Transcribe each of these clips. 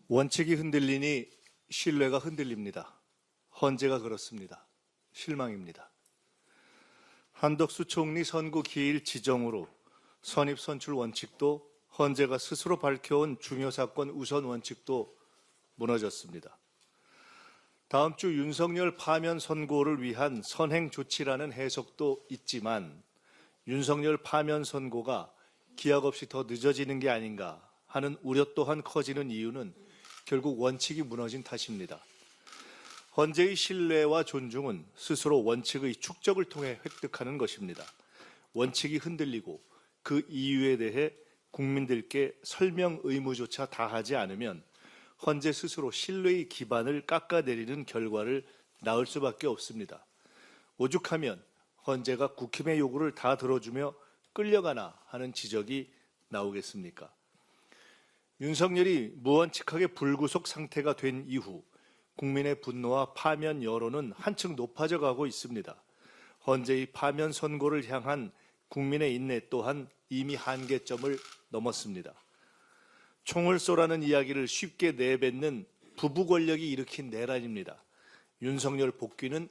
원칙이 흔들리니 신뢰가 흔들립니다. 헌재가 그렇습니다. 실망입니다. 한덕수 총리 선고 기일 지정으로 선입 선출 원칙도 헌재가 스스로 밝혀온 중요 사건 우선 원칙도 무너졌습니다. 다음 주 윤석열 파면 선고를 위한 선행 조치라는 해석도 있지만 윤석열 파면 선고가 기약 없이 더 늦어지는 게 아닌가 하는 우려 또한 커지는 이유는 결국 원칙이 무너진 탓입니다. 헌재의 신뢰와 존중은 스스로 원칙의 축적을 통해 획득하는 것입니다. 원칙이 흔들리고 그 이유에 대해 국민들께 설명 의무조차 다하지 않으면 헌재 스스로 신뢰의 기반을 깎아내리는 결과를 낳을 수밖에 없습니다. 오죽하면 헌재가 국힘의 요구를 다 들어주며 끌려가나 하는 지적이 나오겠습니까? 윤석열이 무원칙하게 불구속 상태가 된 이후 국민의 분노와 파면 여론은 한층 높아져 가고 있습니다. 헌재의 파면 선고를 향한 국민의 인내 또한 이미 한계점을 넘었습니다. 총을 쏘라는 이야기를 쉽게 내뱉는 부부 권력이 일으킨 내란입니다. 윤석열 복귀는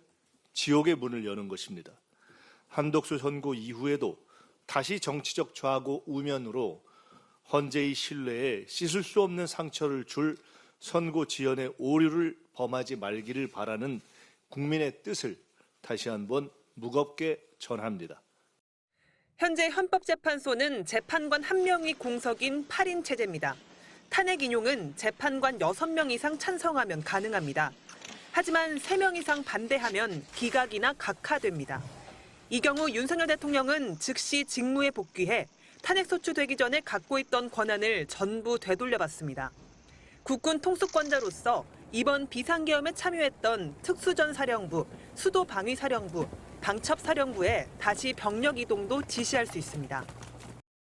지옥의 문을 여는 것입니다. 한덕수 선고 이후에도 다시 정치적 좌고 우면으로 헌재의 신뢰에 씻을 수 없는 상처를 줄 선고 지연의 오류를 범하지 말기를 바라는 국민의 뜻을 다시 한번 무겁게 전합니다. 현재 헌법재판소는 재판관 1명이 공석인 8인 체제입니다. 탄핵 인용은 재판관 6명 이상 찬성하면 가능합니다. 하지만 3명 이상 반대하면 기각이나 각하됩니다. 이 경우 윤석열 대통령은 즉시 직무에 복귀해 탄핵 소추되기 전에 갖고 있던 권한을 전부 되돌려받습니다. 국군 통수권자로서 이번 비상계엄에 참여했던 특수전사령부, 수도방위사령부, 방첩사령부에 다시 병력 이동도 지시할 수 있습니다.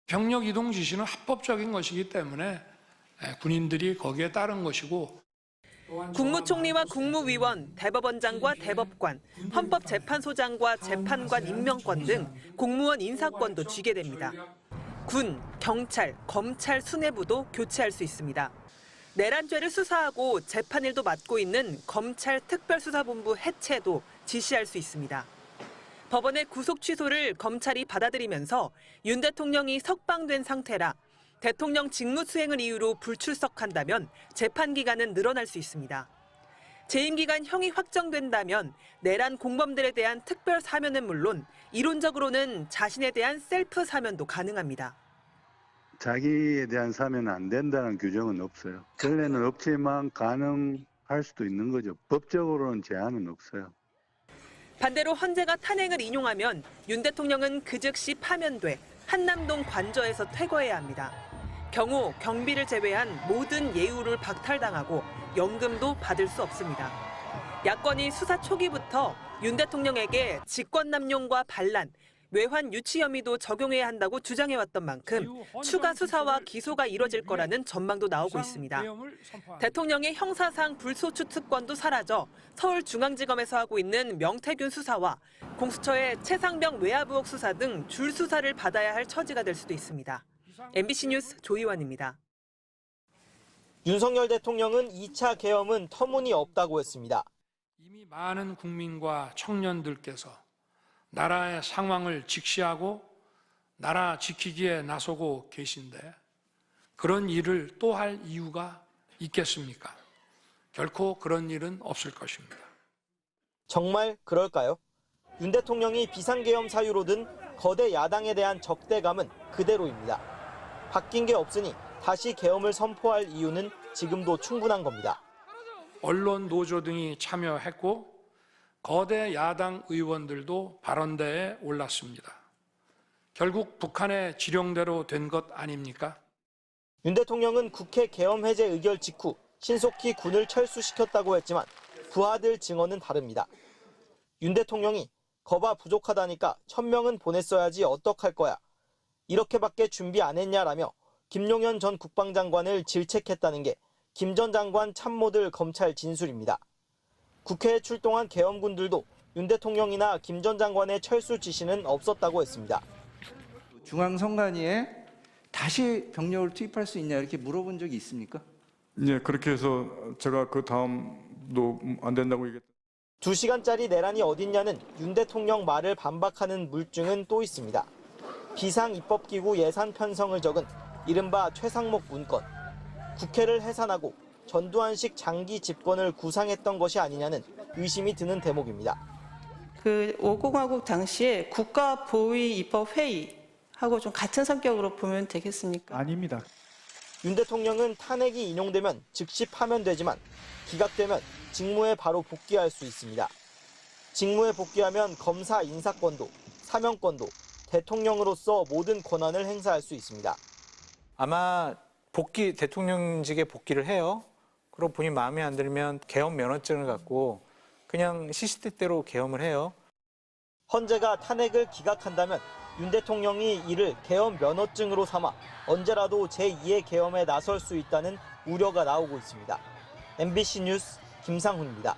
병력 이동 지시는 합법적인 것이기 때문에 군인들이 거기에 따른 것이고 국무총리와 국무위원, 대법원장과 대법관, 헌법재판소장과 재판관 임명권 등 공무원 인사권도 쥐게 됩니다. 군, 경찰, 검찰 수뇌부도 교체할 수 있습니다. 내란죄를 수사하고 재판일도 맡고 있는 검찰 특별수사본부 해체도 지시할 수 있습니다. 법원의 구속 취소를 검찰이 받아들이면서 윤 대통령이 석방된 상태라 대통령 직무 수행을 이유로 불출석한다면 재판 기간은 늘어날 수 있습니다. 재임 기간 형이 확정된다면 내란 공범들에 대한 특별 사면은 물론 이론적으로는 자신에 대한 셀프 사면도 가능합니다. 자기에 대한 사면은 안 된다는 규정은 없어요. 전례는 없지만 가능할 수도 있는 거죠. 법적으로는 제한은 없어요. 반대로 헌재가 탄핵을 인용하면 윤 대통령은 그 즉시 파면돼 한남동 관저에서 퇴거해야 합니다. 경우 경비를 제외한 모든 예우를 박탈당하고 연금도 받을 수 없습니다. 야권이 수사 초기부터 윤 대통령에게 직권남용과 반란, 외환 유치 혐의도 적용해야 한다고 주장해왔던 만큼 추가 수사와 기소가 이뤄질 거라는 전망도 나오고 있습니다. 대통령의 형사상 불소추 특권도 사라져 서울중앙지검에서 하고 있는 명태균 수사와 공수처의 최상병 외압 의혹 수사 등 줄 수사를 받아야 할 처지가 될 수도 있습니다. MBC 뉴스 조희원입니다. 윤석열 대통령은 2차 계엄은 터무니없다고 했습니다. 이미 많은 국민과 청년들께서 나라의 상황을 직시하고 나라 지키기에 나서고 계신데 그런 일을 또 할 이유가 있겠습니까? 결코 그런 일은 없을 것입니다. 정말 그럴까요? 윤 대통령이 비상계엄 사유로 든 거대 야당에 대한 적대감은 그대로입니다. 바뀐 게 없으니 다시 계엄을 선포할 이유는 지금도 충분한 겁니다. 언론 노조 등이 참여했고 거대 야당 의원들도 발언대에 올랐습니다. 결국 북한의 지령대로 된 것 아닙니까? 윤 대통령은 국회 계엄 해제 의결 직후 신속히 군을 철수시켰다고 했지만 부하들 증언은 다릅니다. 윤 대통령이 거봐 부족하다니까 1000명은 보냈어야지 어떡할 거야. 이렇게밖에 준비 안 했냐라며 김용현 전 국방장관을 질책했다는 게 김 전 장관 참모들 검찰 진술입니다. 국회에 출동한 계엄군들도 윤 대통령이나 김 전 장관의 철수 지시는 없었다고 했습니다. 중앙선관위에 다시 병력을 투입할 수 있냐 이렇게 물어본 적이 있습니까? 예, 그렇게 해서 제가 그 다음도 안 된다고 얘기했. 2시간짜리 내란이 어딨냐는 윤 대통령 말을 반박하는 물증은 또 있습니다. 비상입법기구 예산 편성을 적은 이른바 최상목 문건. 국회를 해산하고 전두환식 장기 집권을 구상했던 것이 아니냐는 의심이 드는 대목입니다. 그 5공화국 당시에 국가보위입법회의하고 좀 같은 성격으로 보면 되겠습니까? 아닙니다. 윤 대통령은 탄핵이 인용되면 즉시 파면되지만 기각되면 직무에 바로 복귀할 수 있습니다. 직무에 복귀하면 검사 인사권도, 사면권도, 대통령으로서 모든 권한을 행사할 수 있습니다. 아마 대통령직에 복귀를 해요. 그리고 본인 마음에 안 들면 계엄 면허증을 갖고 그냥 시시때때로 계엄을 해요. 헌재가 탄핵을 기각한다면 윤 대통령이 이를 계엄 면허증으로 삼아 언제라도 제2의 계엄에 나설 수 있다는 우려가 나오고 있습니다. MBC 뉴스 김상훈입니다.